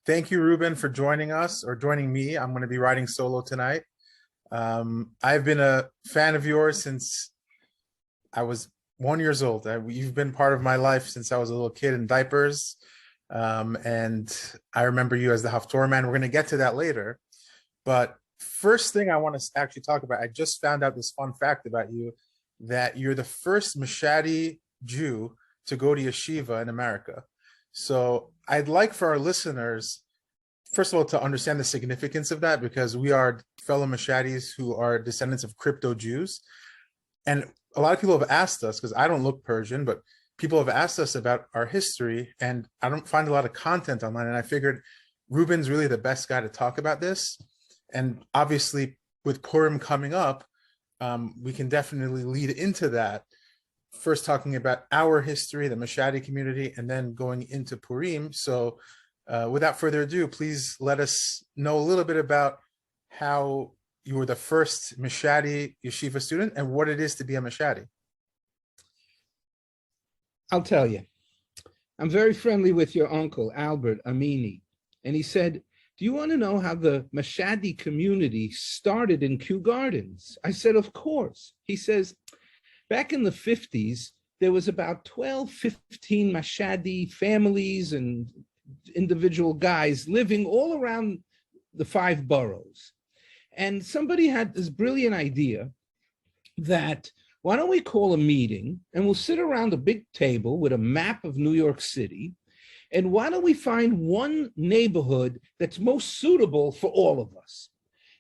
Thank you, Reuben, for joining us or joining me. I'm going to be riding solo tonight. I've been a fan of yours since I was 1 year old. You've been part of my life since I was a little kid in diapers. And I remember you as the Haftorah man. We're going to get to that later. But first thing I want to actually talk about, I just found out this fun fact about you, that you're the first Machadi Jew to go to yeshiva in America. So I'd like for our listeners, first of all, to understand the significance of that, because we are fellow Mashadis who are descendants of crypto Jews. And a lot of people have asked us, because I don't look Persian, but people have asked us about our history, and I don't find a lot of content online. And I figured Reuben's really the best guy to talk about this. And obviously, with Purim coming up, we can definitely lead into that. First talking about our history, the Machadi community, and then going into Purim. So without further ado, please let us know a little bit about how you were the first Machadi yeshiva student and what it is to be a Machadi. I'll tell you. I'm very friendly with your uncle, Albert Amini. And he said, do you want to know how the Machadi community started in Kew Gardens? I said, of course. He says, back in the 50s, there was about 12, 15 Machadi families and individual guys living all around the 5 boroughs. And somebody had this brilliant idea that, why don't we call a meeting and we'll sit around a big table with a map of New York City, and why don't we find one neighborhood that's most suitable for all of us?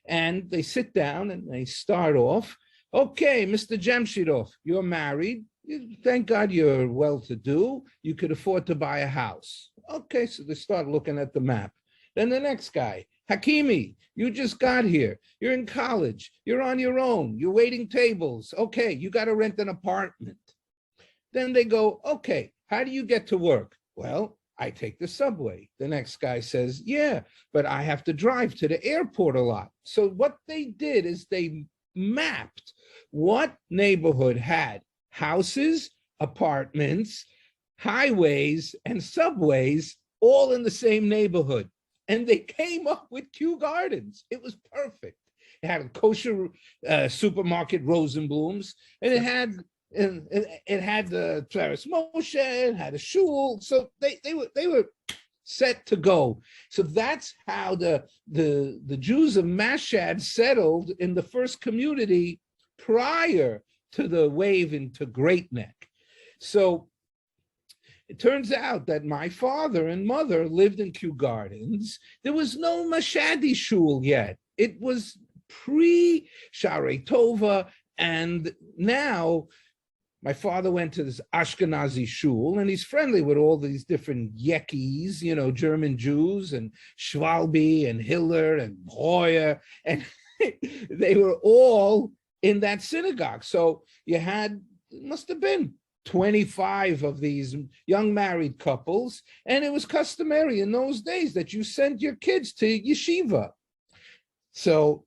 And they sit down and they start off, okay, Mr. Jamshidov, you're married. Thank God you're well-to-do. You could afford to buy a house. Okay, so they start looking at the map. Then the next guy, Hakimi, you just got here. You're in college. You're on your own. You're waiting tables. Okay, you got to rent an apartment. Then they go, okay, how do you get to work? Well, I take the subway. The next guy says, yeah, but I have to drive to the airport a lot. So what they did is they mapped what neighborhood had houses, apartments, highways, and subways all in the same neighborhood. And they came up with Kew Gardens. It was perfect. It had a kosher supermarket, Rosenblum's, and it had the Tveres Moshe, it had a shul. So they were set to go. So that's how the Jews of Mashhad settled in the first community prior to the wave into Great Neck. So it turns out that my father and mother lived in Kew Gardens. There was no Machadi shul yet. It was pre-Sharei Tova, and now my father went to this Ashkenazi shul, and he's friendly with all these different Yekis, you know, German Jews, and Schwalbe, and Hiller, and Breuer, and they were all in that synagogue. So you had, it must have been 25 of these young married couples, and it was customary in those days that you sent your kids to yeshiva. So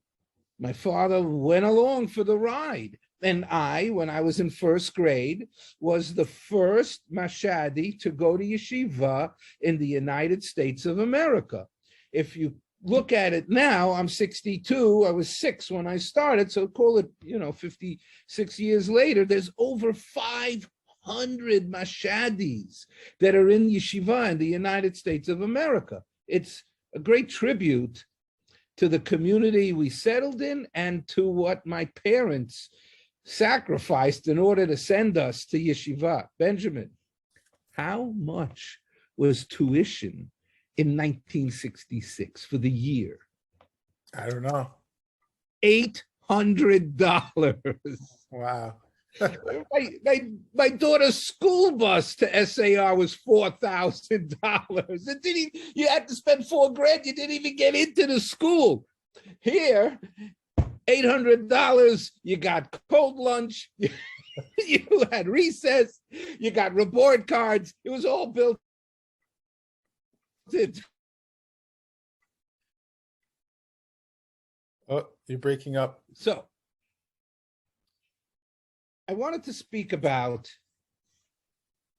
my father went along for the ride. And I, when I was in first grade, was the first Machadi to go to yeshiva in the United States of America. If you look at it now, I'm 62, I was 6 when I started, so call it, 56 years later, there's over 500 Machadis that are in yeshiva in the United States of America. It's a great tribute to the community we settled in and to what my parents sacrificed in order to send us to yeshiva. Benjamin, how much was tuition in 1966 for the year? I don't know. $800. Wow. my daughter's school bus to SAR was $4,000. You had to spend $4,000. You didn't even get into the school. Here, $800. You got cold lunch. You had recess. You got report cards. It was all built in. Oh, you're breaking up. So I wanted to speak about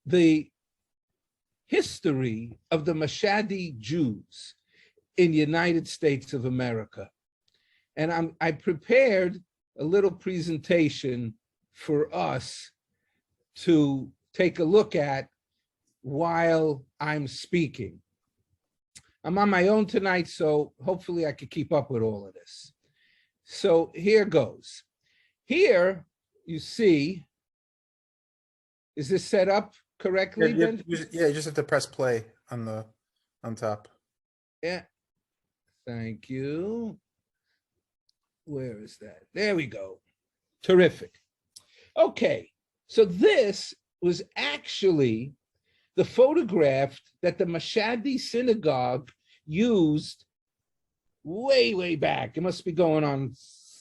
the history of the Machadi Jews. in the United States of America. And I prepared a little presentation for us to take a look at while I'm speaking. I'm on my own tonight, so hopefully I can keep up with all of this. So here goes. Here you see, is this set up correctly, Ben? Yeah, you just have to press play on top. Yeah, thank you. Where is that? There we go. Terrific. Okay, so this was actually the photograph that the Machadi synagogue used way, way back. It must be going on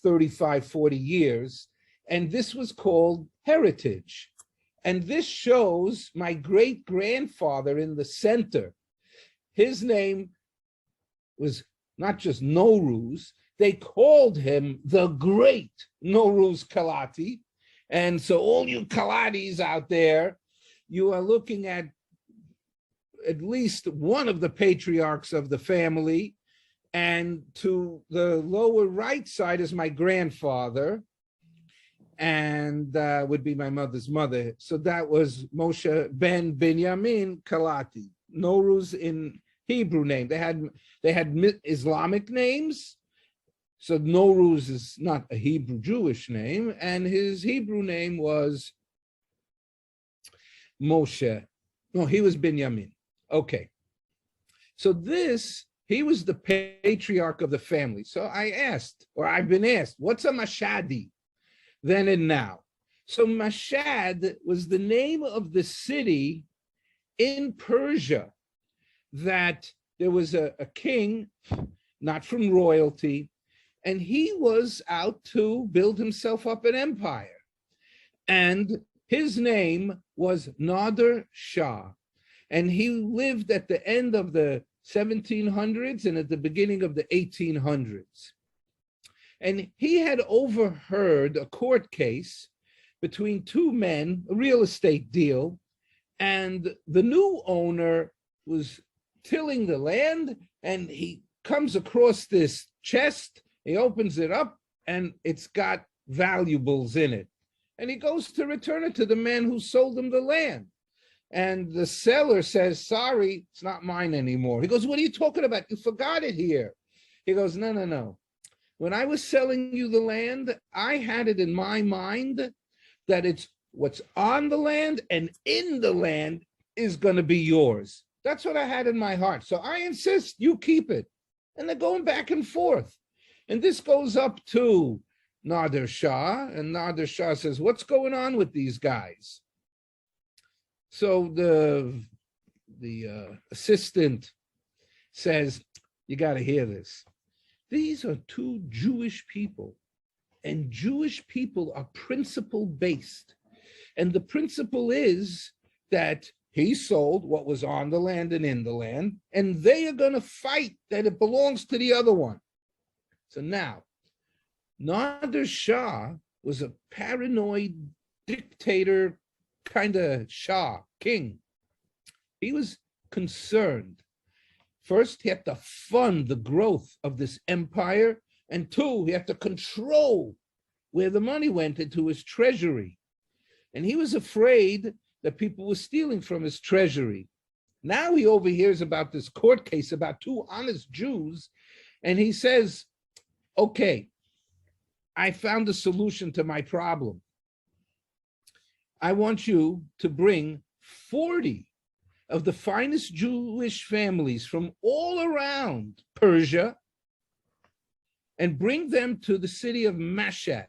35, 40 years. And this was called Heritage. And this shows my great-grandfather in the center. His name was not just Nowruz, they called him the great Nowruz Kalati. And so all you Kalatis out there, you are looking at least one of the patriarchs of the family. And to the lower right side is my grandfather, and would be my mother's mother. So that was Moshe ben Binyamin Kalati. Nowruz in Hebrew name. They had Islamic names. So Nowruz is not a Hebrew Jewish name, and his Hebrew name was Moshe. No, he was Binyamin. Okay. So he was the patriarch of the family. So I asked, or I've been asked, what's a Machadi then and now? So Mashhad was the name of the city in Persia that there was a king, not from royalty, and he was out to build himself up an empire. And his name was Nader Shah. And he lived at the end of the 1700s and at the beginning of the 1800s. And he had overheard a court case between two men, a real estate deal, and the new owner was tilling the land, and he comes across this chest, he opens it up, and it's got valuables in it. And he goes to return it to the man who sold him the land. And the seller says, sorry, it's not mine anymore. He goes, what are you talking about? You forgot it here. He goes, no. When I was selling you the land, I had it in my mind that it's what's on the land and in the land is going to be yours. That's what I had in my heart. So I insist you keep it. And they're going back and forth. And this goes up to Nader Shah. And Nader Shah says, what's going on with these guys? So the assistant says, you got to hear this. These are two Jewish people, and Jewish people are principle-based. And the principle is that he sold what was on the land and in the land, and they are going to fight that it belongs to the other one. So now, Nader Shah was a paranoid dictator kind of Shah, king. He was concerned. First, he had to fund the growth of this empire. And two, he had to control where the money went into his treasury. And he was afraid that people were stealing from his treasury. Now he overhears about this court case about two honest Jews. And he says, okay, I found a solution to my problem. I want you to bring 40 of the finest Jewish families from all around Persia and bring them to the city of Mashhad.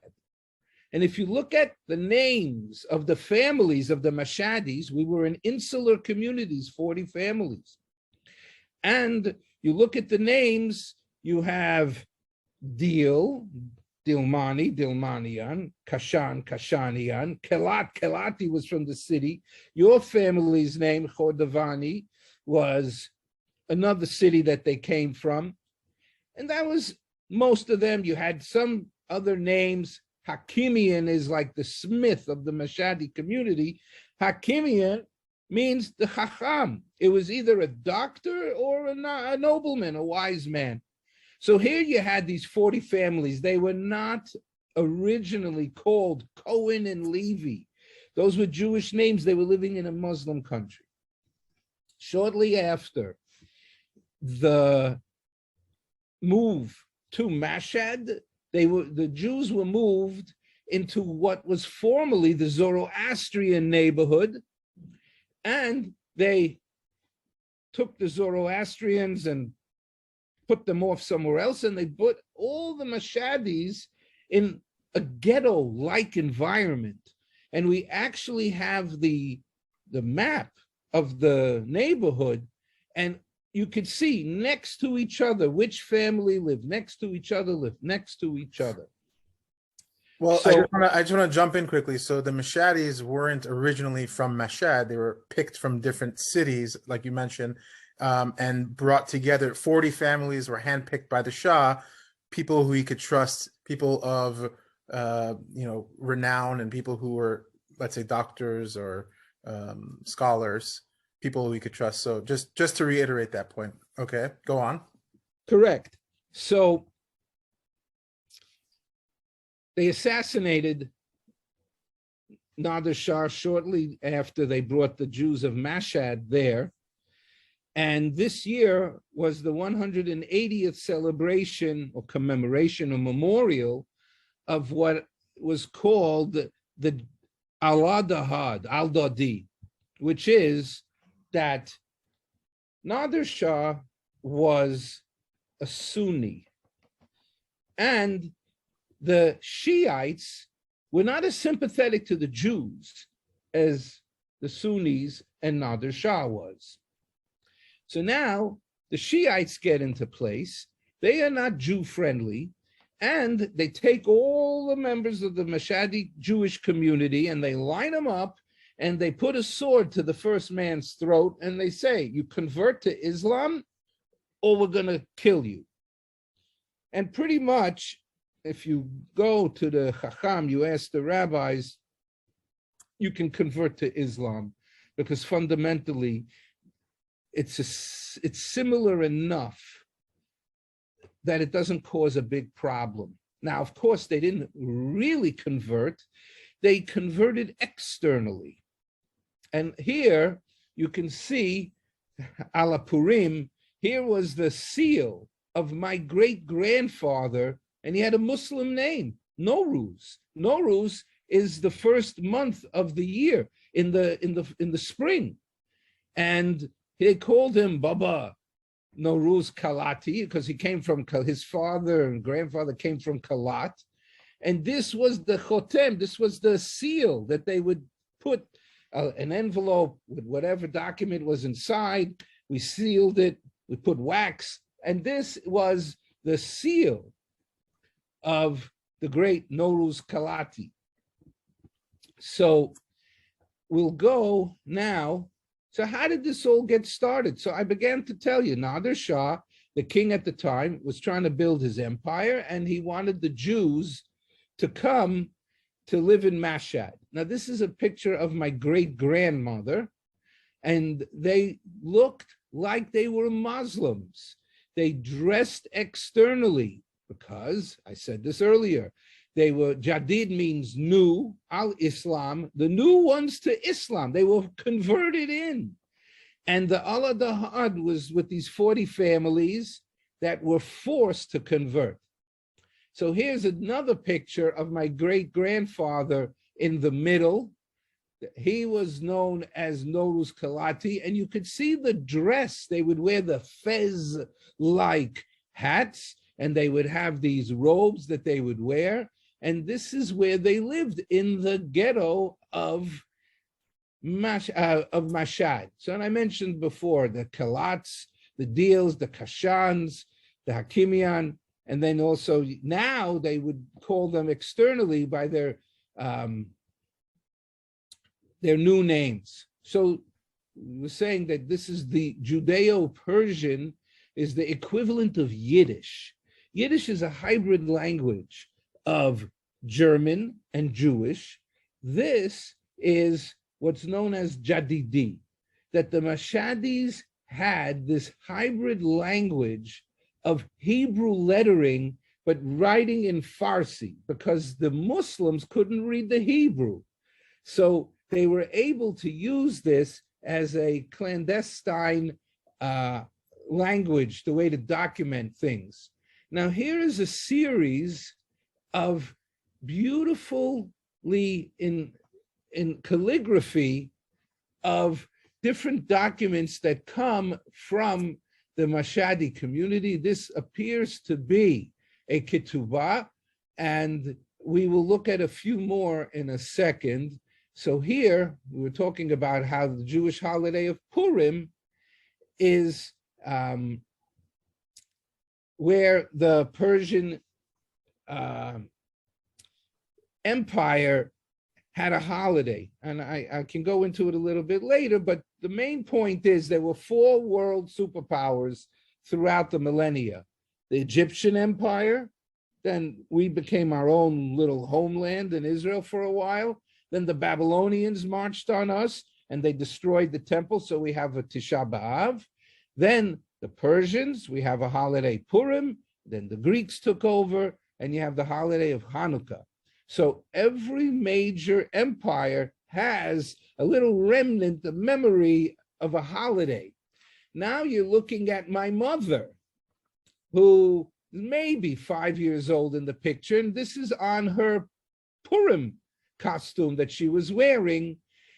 And if you look at the names of the families of the Mashadis, we were in insular communities, 40 families. And you look at the names, you have Dil, Dilmani, Dilmanian, Kashan, Kashanian, Kelat, Kelati was from the city. Your family's name, Chordavani, was another city that they came from. And that was most of them. You had some other names. Hakimian is like the smith of the Machadi community. Hakimian means the Chacham. It was either a doctor or a nobleman, a wise man. So here you had these 40 families. They were not originally called Cohen and Levi. Those were Jewish names. They were living in a Muslim country. Shortly after the move to Mashhad, the Jews were moved into what was formerly the Zoroastrian neighborhood, and they took the Zoroastrians and put them off somewhere else, and they put all the Mashadis in a ghetto-like environment. And we actually have the map of the neighborhood, and you could see next to each other which family lived next to each other, Well, So- I just want to jump in quickly. So the Mashadis weren't originally from Mashhad. They were picked from different cities, like you mentioned, and brought together. 40 families were handpicked by the Shah, people who he could trust, people of renown, and people who were, let's say, doctors or scholars, people who he could trust. So just to reiterate that point. Okay, go on. Correct. So they assassinated Nader Shah shortly after they brought the Jews of Mashhad there. And this year was the 180th celebration or commemoration or memorial of what was called the Al-Dadi, which is that Nader Shah was a Sunni, and the Shiites were not as sympathetic to the Jews as the Sunnis and Nader Shah was. So now the Shiites get into place. They are not Jew-friendly, and they take all the members of the Mashhadi Jewish community and they line them up and they put a sword to the first man's throat and they say, you convert to Islam or we're going to kill you. And pretty much, if you go to the Chacham, you ask the rabbis, you can convert to Islam because fundamentally it's similar enough that it doesn't cause a big problem. Now, of course, they didn't really convert. They converted externally. And here you can see Ala Purim, here was the seal of my great-grandfather, and he had a Muslim name, Nowruz. Nowruz is the first month of the year in the spring. And they called him Baba Nowruz Kalati because he came from, his father and grandfather came from Kalat. And this was the chotem, this was the seal that they would put an envelope with whatever document was inside. We sealed it, we put wax, and this was the seal of the great Nowruz Kalati. So we'll go now. So how did this all get started? So I began to tell you, Nader Shah, the king at the time, was trying to build his empire, and he wanted the Jews to come to live in Mashhad. Now, this is a picture of my great-grandmother, and they looked like they were Muslims. They dressed externally because, I said this earlier, they were, Jadid means new, al-Islam, the new ones to Islam. They were converted in. And the Al-Dahad was with these 40 families that were forced to convert. So here's another picture of my great-grandfather in the middle. He was known as Nowruz Kalati, and you could see the dress. They would wear the fez-like hats, and they would have these robes that they would wear. And this is where they lived, in the ghetto of Mashhad. So, and I mentioned before, the Kalats, the Deals, the Kashans, the Hakimian, and then also now they would call them externally by their new names. So we were saying that this is the Judeo-Persian is the equivalent of Yiddish. Yiddish is a hybrid language of German and Jewish. This is what's known as Jadidi. that the Mashadis had this hybrid language of Hebrew lettering, but writing in Farsi, because the Muslims couldn't read the Hebrew. So they were able to use this as a clandestine language, the way to document things. Now, here is a series of beautifully in calligraphy of different documents that come from the Mashhadi community. This appears to be a ketubah, and we will look at a few more in a second. So here, we were talking about how the Jewish holiday of Purim is where the Persian Empire had a holiday. And I can go into it a little bit later, but the main point is there were 4 world superpowers throughout the millennia. The Egyptian Empire, then we became our own little homeland in Israel for a while. Then the Babylonians marched on us and they destroyed the temple, so we have a Tisha B'Av. Then the Persians, we have a holiday Purim. Then the Greeks took over, and you have the holiday of Hanukkah. So every major empire has a little remnant, a memory of a holiday. Now you're looking at my mother, who may be 5 years old in the picture, and this is on her Purim costume that she was wearing.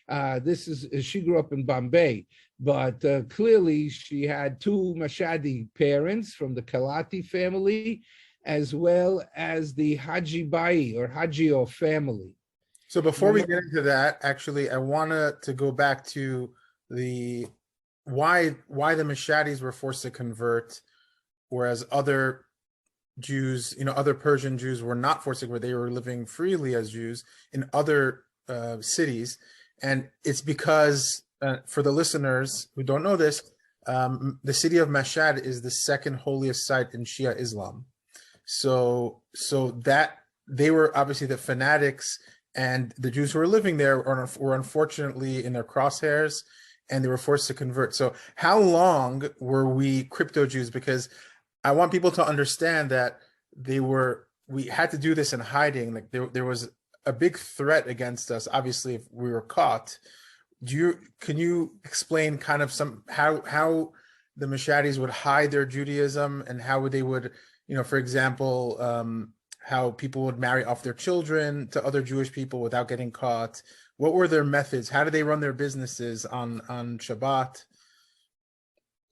She grew up in Bombay, but clearly she had 2 Mashhadi parents from the Kalati family, as well as the Haji Bai or Hajio family. So before we get into that, actually, I wanted to go back to the why the Mashhadis were forced to convert, whereas other Jews, other Persian Jews were not forced to convert. They were living freely as Jews in other cities. And it's because, for the listeners who don't know this, the city of Mashhad is the second holiest site in Shia Islam. So that they were obviously the fanatics, and the Jews who were living there were unfortunately in their crosshairs, and they were forced to convert. So how long were we crypto Jews? Because I want people to understand that we had to do this in hiding. Like there was a big threat against us, obviously, if we were caught. Can you explain kind of how the Mashhadis would hide their Judaism, and how they would, for example, how people would marry off their children to other Jewish people without getting caught? What were their methods? How did they run their businesses on Shabbat?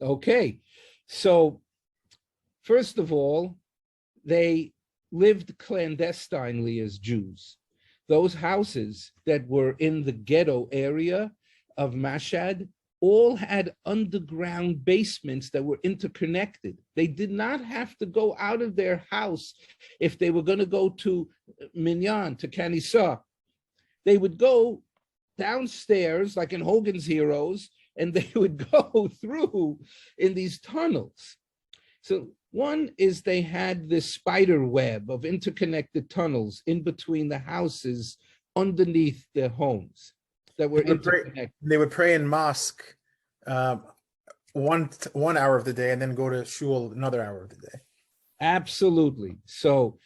Okay, so first of all, they lived clandestinely as Jews. Those houses that were in the ghetto area of Mashhad all had underground basements that were interconnected. They did not have to go out of their house if they were going to go to Minyan, to Kanisa. They would go downstairs, like in Hogan's Heroes, and they would go through in these tunnels. So one is they had this spider web of interconnected tunnels in between the houses underneath their homes that were interconnected. They would pray in mosque 1 hour of the day, and then go to shul another hour of the day. Absolutely. So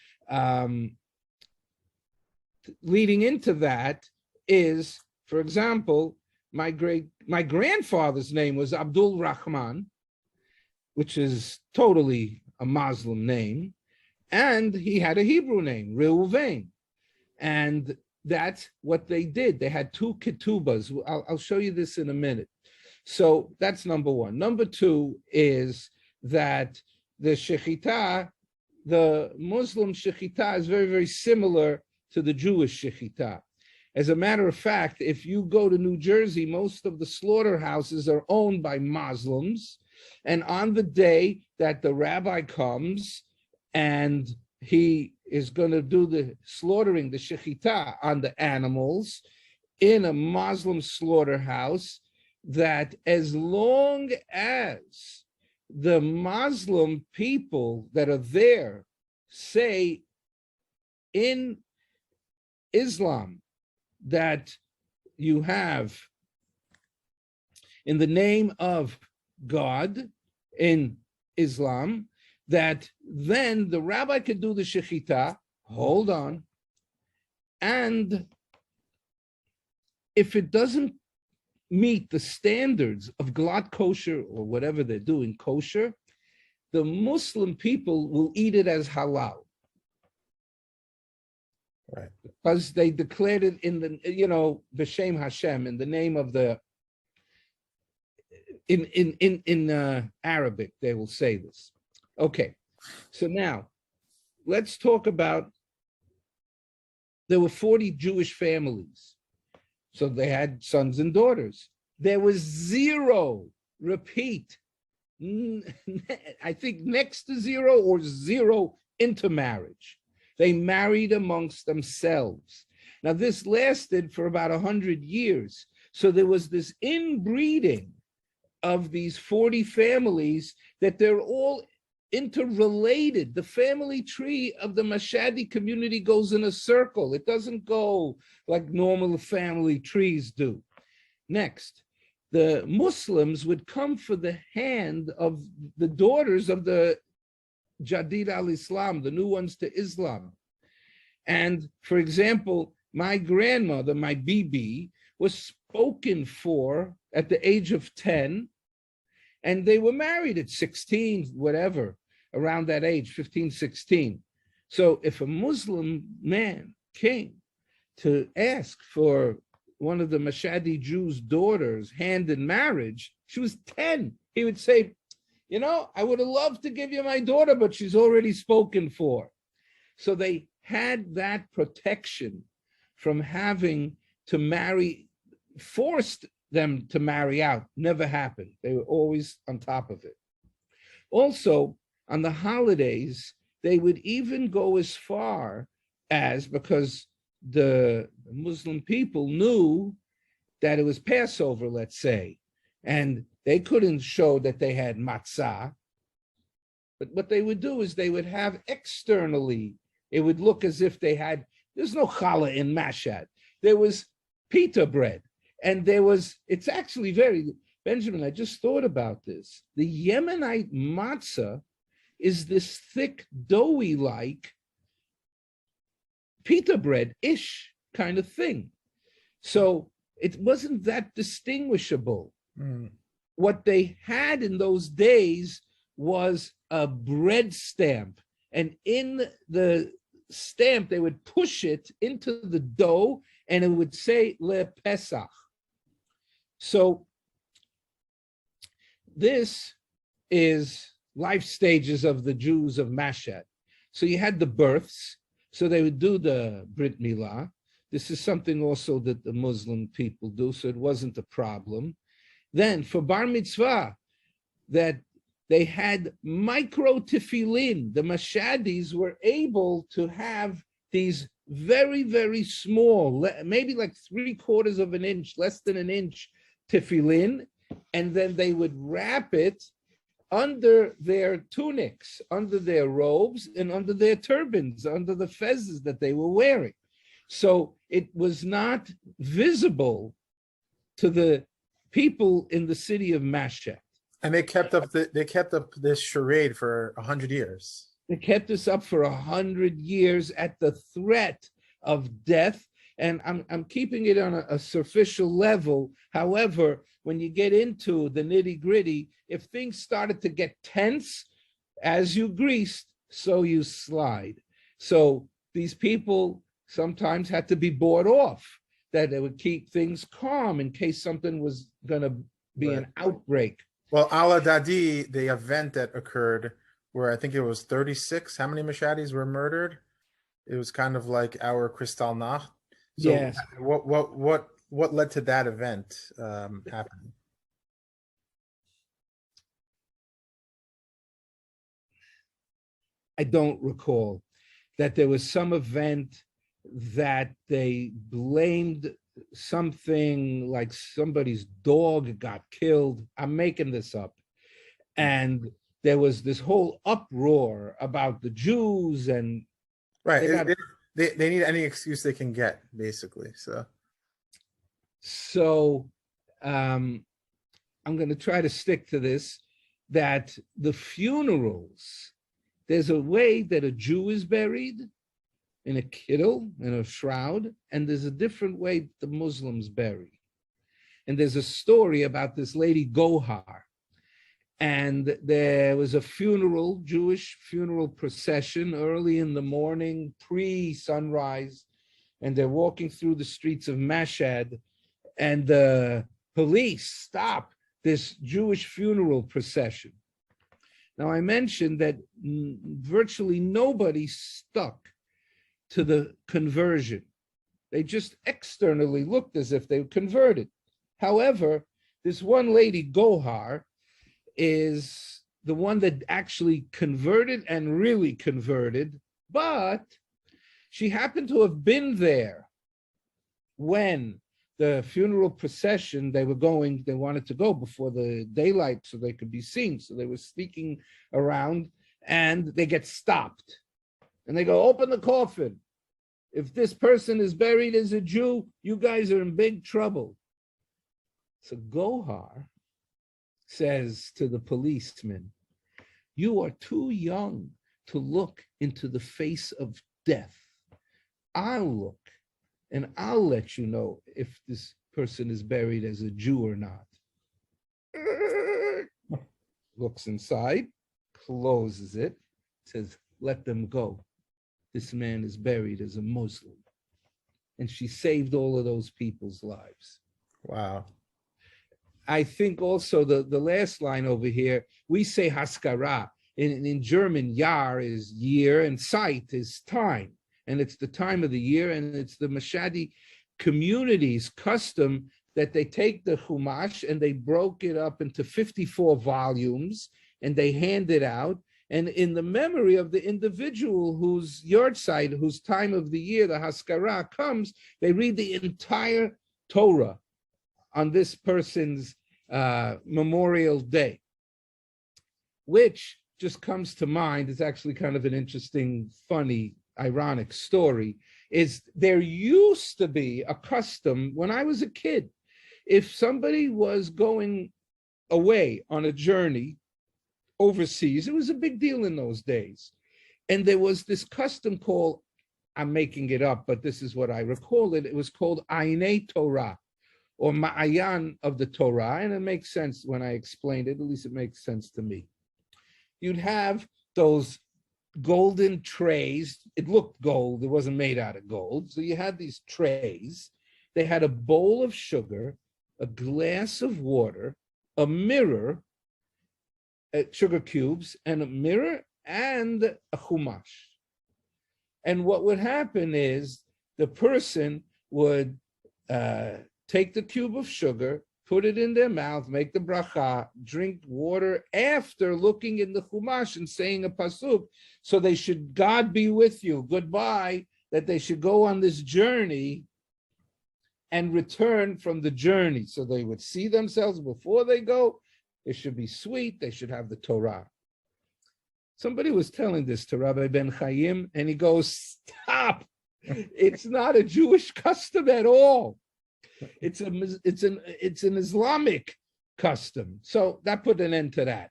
leading into that is, for example, my grandfather's name was Abdul Rahman, which is totally a Muslim name, and he had a Hebrew name, Reuben. And that's what they did. They had 2 ketubas. I'll show you this in a minute. So that's number 1. Number 2 is that the shechita, the Muslim shechita, is very, very similar to the Jewish shechita. As a matter of fact, if you go to New Jersey, most of the slaughterhouses are owned by Muslims. And on the day that the rabbi comes and he is going to do the slaughtering, the shechita on the animals in a Muslim slaughterhouse, that as long as the Muslim people that are there say in Islam that you have in the name of God in Islam, that then the rabbi could do the shechita, hold on, and if it doesn't meet the standards of glatt kosher or whatever they're doing kosher, the Muslim people will eat it as halal. Right. Because they declared it in the, B'Shem Hashem, in the name of the, in Arabic, they will say this. Okay, so now let's talk about, there were 40 Jewish families. So they had sons and daughters. There was zero, repeat, I think next to zero or zero intermarriage. They married amongst themselves. Now this lasted for about 100 years. So there was this inbreeding of these 40 families that they're all interrelated. The family tree of the Machadi community goes in a circle. It doesn't go like normal family trees do. Next, the Muslims would come for the hand of the daughters of the Jadid al-Islam, the new ones to Islam. And for example, my grandmother, my Bibi, was spoken for at the age of 10, and they were married at 16, whatever, around that age, 15, 16. So if a Muslim man came to ask for one of the Mashhadi Jews' daughters' hand in marriage, she was 10. He would say, I would have loved to give you my daughter, but she's already spoken for. So they had that protection from having to marry, forced them to marry out. Never happened. They were always on top of it. Also, on the holidays, they would even go as far as, because the Muslim people knew that it was Passover, let's say, and they couldn't show that they had matzah. But what they would do is they would have externally, it would look as if they had, there's no challah in Mashhad. There was pita bread. And there was, it's actually very, Benjamin, I just thought about this. The Yemenite matzah is this thick, doughy-like pita bread-ish kind of thing. So it wasn't that distinguishable. Mm. What they had in those days was a bread stamp. And in the stamp, they would push it into the dough, and it would say Le Pesach. So this is life stages of the Jews of Mashhad. So you had the births, so they would do the Brit Milah. This is something also that the Muslim people do, so it wasn't a problem. Then for Bar Mitzvah, that they had micro tefillin. The Mashadis were able to have these very, very small, maybe like 3/4 of an inch, less than an inch tefillin, and then they would wrap it under their tunics, under their robes, and under their turbans, under the fezzes that they were wearing. So it was not visible to the people in the city of Mashhad. And they kept up this charade for 100 years. They kept this up for 100 years at the threat of death. And I'm keeping it on a superficial level. However, when you get into the nitty-gritty, if things started to get tense, as you greased, so you slide. So these people sometimes had to be bought off, that they would keep things calm in case something was going to be an outbreak. Well, Ala Dadi, the event that occurred where I think it was 36, how many Mashadis were murdered? It was kind of like our Kristallnacht. So yes. What led to that event happening? I don't recall. That there was some event that they blamed something like somebody's dog got killed. I'm making this up. And there was this whole uproar about the Jews, and right. They need any excuse they can get, basically. So I'm going to try to stick to this, that the funerals, there's a way that a Jew is buried in a kittel, in a shroud, and there's a different way the Muslims bury. And there's a story about this lady Gohar, and there was a funeral, Jewish funeral procession early in the morning, pre-sunrise, and they're walking through the streets of Mashhad, and the police stop this Jewish funeral procession. Now, I mentioned that virtually nobody stuck to the conversion. They just externally looked as if they were converted. However, this one lady, Gohar, is the one that actually converted and really converted, but she happened to have been there when the funeral procession, they wanted to go before the daylight so they could be seen. So they were sneaking around and they get stopped. And they go, open the coffin. If this person is buried as a Jew, you guys are in big trouble. So Gohar says to the policeman, you are too young to look into the face of death. I'll look and I'll let you know if this person is buried as a Jew or not. Looks inside, closes it, says, let them go. This man is buried as a Muslim. And she saved all of those people's lives. Wow. I think also the last line over here, we say haskara. In German, Jahr is year and Zeit is time. And it's the time of the year, and it's the Machadi community's custom that they take the Chumash and they broke it up into 54 volumes and they hand it out. And in the memory of the individual whose yahrzeit, whose time of the year, the Haskara comes, they read the entire Torah on this person's Memorial Day, which just comes to mind. It's actually kind of an interesting, funny, ironic story. Is there used to be a custom when I was a kid, if somebody was going away on a journey overseas, it was a big deal in those days. And there was this custom called, I'm making it up, but this is what I recall it. It was called Ainei Torah, or Ma'ayan of the Torah. And it makes sense when I explained it, at least it makes sense to me. You'd have those golden trays. It looked gold. It wasn't made out of gold. So you had these trays. They had a bowl of sugar, a glass of water, a mirror, sugar cubes, and a mirror, and a chumash. And what would happen is the person would take the cube of sugar, put it in their mouth, make the bracha, drink water after looking in the chumash and saying a pasuk. So they should, God be with you, goodbye, that they should go on this journey and return from the journey. So they would see themselves before they go. It should be sweet. They should have the Torah. Somebody was telling this to Rabbi Ben Chaim, and he goes, stop. It's not a Jewish custom at all. It's an Islamic custom. So that put an end to that.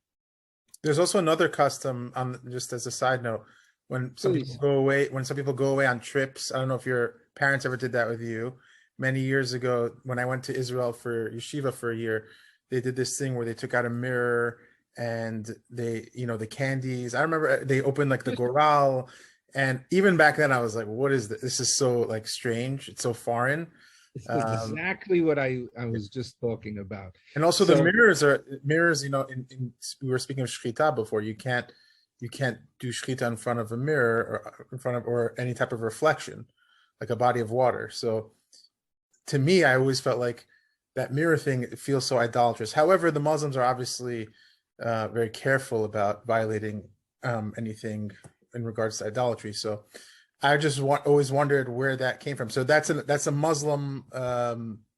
There's also another custom, just as a side note, when some people go away on trips. I don't know if your parents ever did that with you. Many years ago, when I went to Israel for yeshiva for a year, they did this thing where they took out a mirror and they, the candies. I remember they opened like the goral, and even back then I was like, what is this? This is so like strange. It's so foreign. It's exactly what I was just talking about. And also the mirrors, we were speaking of shchita before. You can't do shchita in front of a mirror or any type of reflection, like a body of water. So to me, I always felt like that mirror thing feels so idolatrous. However, the Muslims are obviously very careful about violating anything in regards to idolatry. So I just always wondered where that came from. So that's a Muslim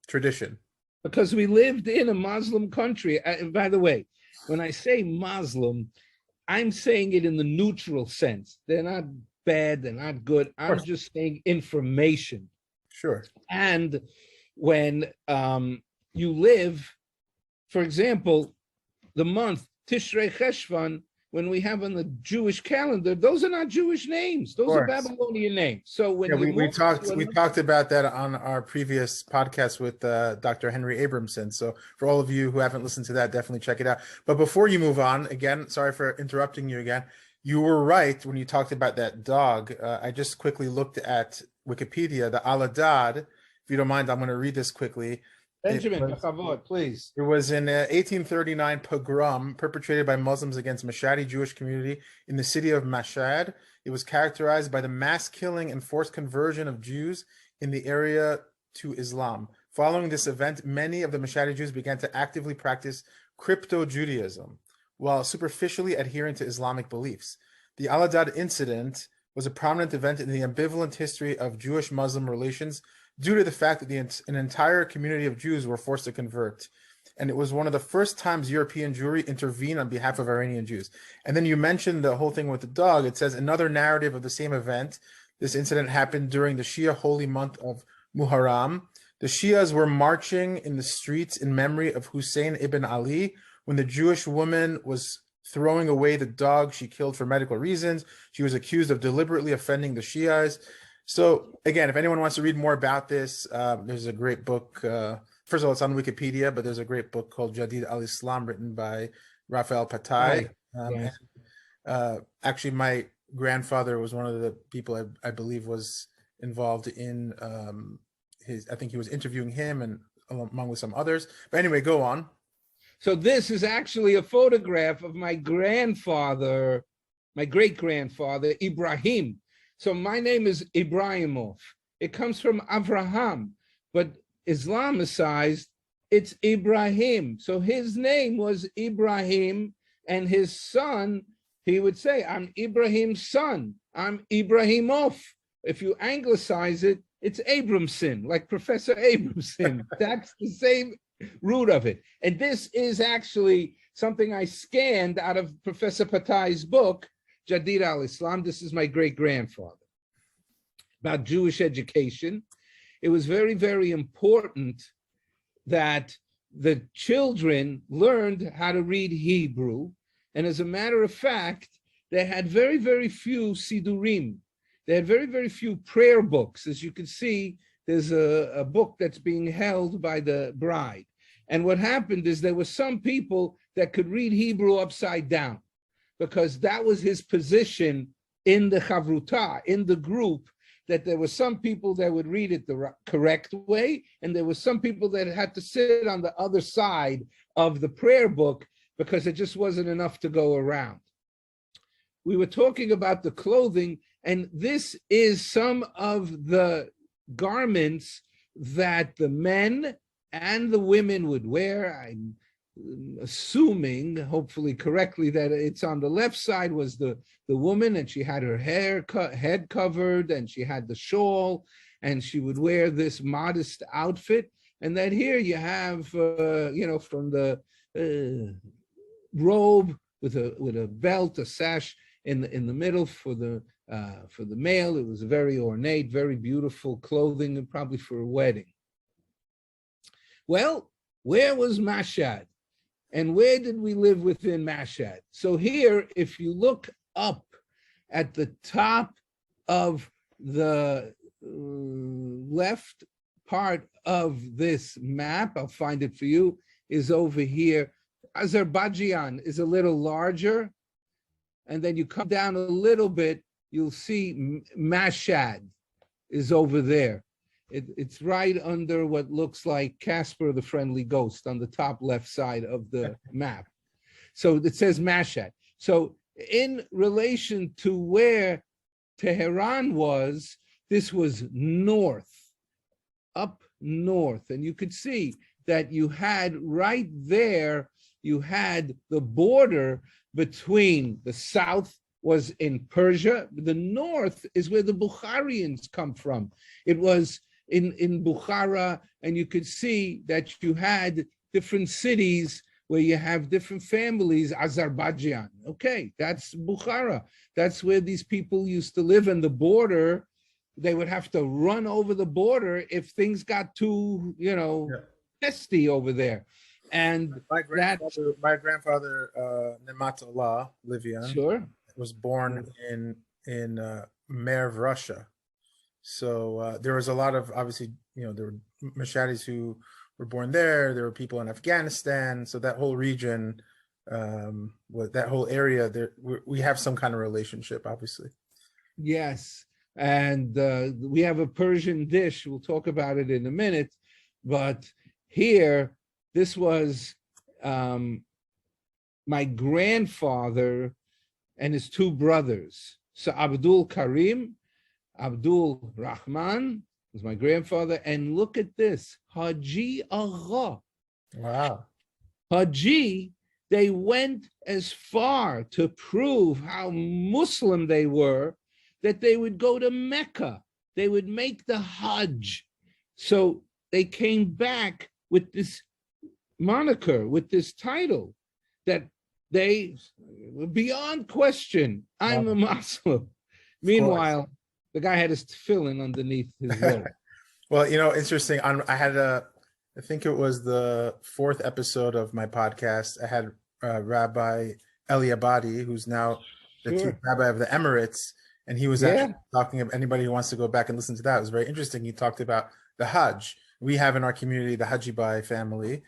tradition. Because we lived in a Muslim country. And by the way, when I say Muslim, I'm saying it in the neutral sense. They're not bad, they're not good. I'm just saying information. Sure. And when you live For example, the month Tishrei Cheshvan, when we have on the Jewish calendar, those are not Jewish names. Those are Babylonian names. So when yeah, we talked about that on our previous podcast with Dr. Henry Abramson. So for all of you who haven't listened to that, definitely check it out. But before you move on, again, sorry for interrupting you again. You were right when you talked about that dog. I just quickly looked at Wikipedia, the Aladad. If you don't mind, I'm going to read this quickly. Benjamin, please. It was in 1839 pogrom perpetrated by Muslims against Machadi Jewish community in the city of Mashhad. It was characterized by the mass killing and forced conversion of Jews in the area to Islam. Following this event, many of the Machadi Jews began to actively practice crypto-Judaism while superficially adhering to Islamic beliefs. The Aladad incident was a prominent event in the ambivalent history of Jewish-Muslim relations due to the fact that an entire community of Jews were forced to convert. And it was one of the first times European Jewry intervened on behalf of Iranian Jews. And then you mentioned the whole thing with the dog. It says another narrative of the same event. This incident happened during the Shia holy month of Muharram. The Shias were marching in the streets in memory of Hussein ibn Ali when the Jewish woman was throwing away the dog she killed for medical reasons. She was accused of deliberately offending the Shias. So again, if anyone wants to read more about this, there's a great book. First of all, it's on Wikipedia, but there's a great book called Jadid al-Islam written by Raphael Patai. Actually, my grandfather was one of the people I believe was involved in I think he was interviewing him and along with some others. But anyway, go on. So this is actually a photograph of my grandfather, my great-grandfather, Ibrahim. So my name is Ebrahimoff. It comes from Avraham, but Islamicized, it's Ibrahim. So his name was Ibrahim, and his son, he would say, I'm Ibrahim's son. I'm Ebrahimoff. If you anglicize it, it's Abramson, like Professor Abramson. That's the same root of it. And this is actually something I scanned out of Professor Patai's book, Jadid al-Islam. This is my great-grandfather. About Jewish education. It was very, very important that the children learned how to read Hebrew. And as a matter of fact, they had very, very few sidurim. They had very, very few prayer books. As you can see, there's a book that's being held by the bride. And what happened is there were some people that could read Hebrew upside down, because that was his position in the Chavruta, in the group, that there were some people that would read it the correct way, and there were some people that had to sit on the other side of the prayer book because it just wasn't enough to go around. We were talking about the clothing, and this is some of the garments that the men and the women would wear. I'm assuming, hopefully correctly, that it's on the left side was the woman, and she had her head covered, and she had the shawl, and she would wear this modest outfit. And then here you have, from the robe with a belt, a sash in the middle for the male. It was very ornate, very beautiful clothing, and probably for a wedding. Well, where was Mashhad? And where did we live within Mashhad? So here, if you look up at the top of the left part of this map, I'll find it for you, is over here. Azerbaijan is a little larger. And then you come down a little bit, you'll see Mashhad is over there. It's right under what looks like Casper the Friendly Ghost on the top left side of the map. So it says Mashhad. So in relation to where Tehran was, this was north, up north. And you could see that you had right there, you had the border between the south was in Persia. The north is where the Bukharians come from. It was in Bukhara, and you could see that you had different cities where you have different families. Azerbaijan, okay, that's Bukhara. That's where these people used to live. And the border, they would have to run over the border if things got too, testy over there. And that, My grandfather, Nematullah Livian, sure, was born in Merv, Russia. So there was a lot of, obviously, there were Mashadis who were born there. There were people in Afghanistan. So that whole region, with that whole area, there we have some kind of relationship, obviously. yes. And we have a Persian dish. We'll talk about it in a minute. But here, this was my grandfather and his two brothers. So Abdul Karim, Abdul Rahman was my grandfather. And look at this, Haji Agha. Wow. Haji, they went as far to prove how Muslim they were that they would go to Mecca. They would make the Hajj. So they came back with this moniker, with this title, that they were beyond question, I'm a Muslim. Meanwhile, the guy had his tefillin underneath his robe. Well, interesting. I think it was the 4th episode of my podcast. I had Rabbi Eli Abadi, who's now the chief rabbi of the Emirates, and he was actually talking about, anybody who wants to go back and listen to that, it was very interesting. He talked about the Hajj. We have in our community the Hajibai family.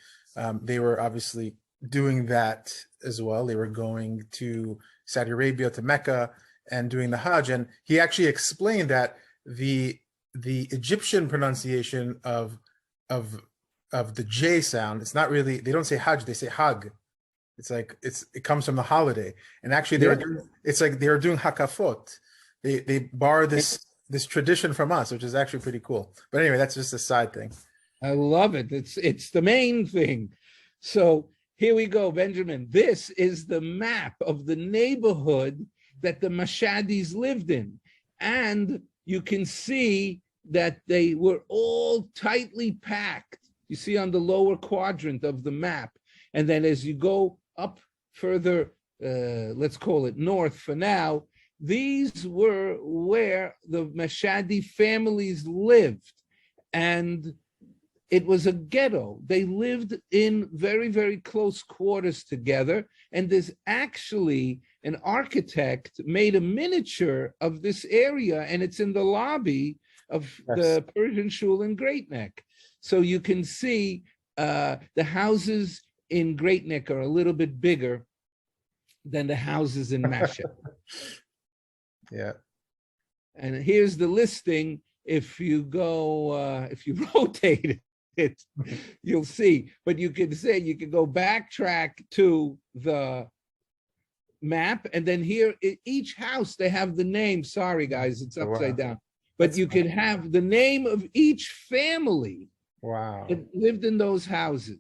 They were obviously doing that as well. They were going to Saudi Arabia, to Mecca, and doing the Hajj. And he actually explained that the Egyptian pronunciation of the J sound, it's not really, they don't say Hajj, they say Hag. It's like it comes from the holiday. And actually they were doing Hakafot. They borrow this tradition from us, which is actually pretty cool. But anyway, that's just a side thing. I love it. It's the main thing. So here we go, Benjamin. This is the map of the neighborhood that the Mashadis lived in. And you can see that they were all tightly packed. You see on the lower quadrant of the map. And then as you go up further, let's call it north for now, these were where the Mashadi families lived. And it was a ghetto. They lived in very, very close quarters together. And there's actually an architect made a miniature of this area, and it's in the lobby of the Persian Shul in Great Neck. So you can see the houses in Great Neck are a little bit bigger than the houses in Mashhad. Yeah. And here's the listing. If you go, if you rotate it, you'll see. But you can say, you can go backtrack to the map, and then here, each house, they have the name. Sorry, guys, it's upside down. But you can have the name of each family that lived in those houses.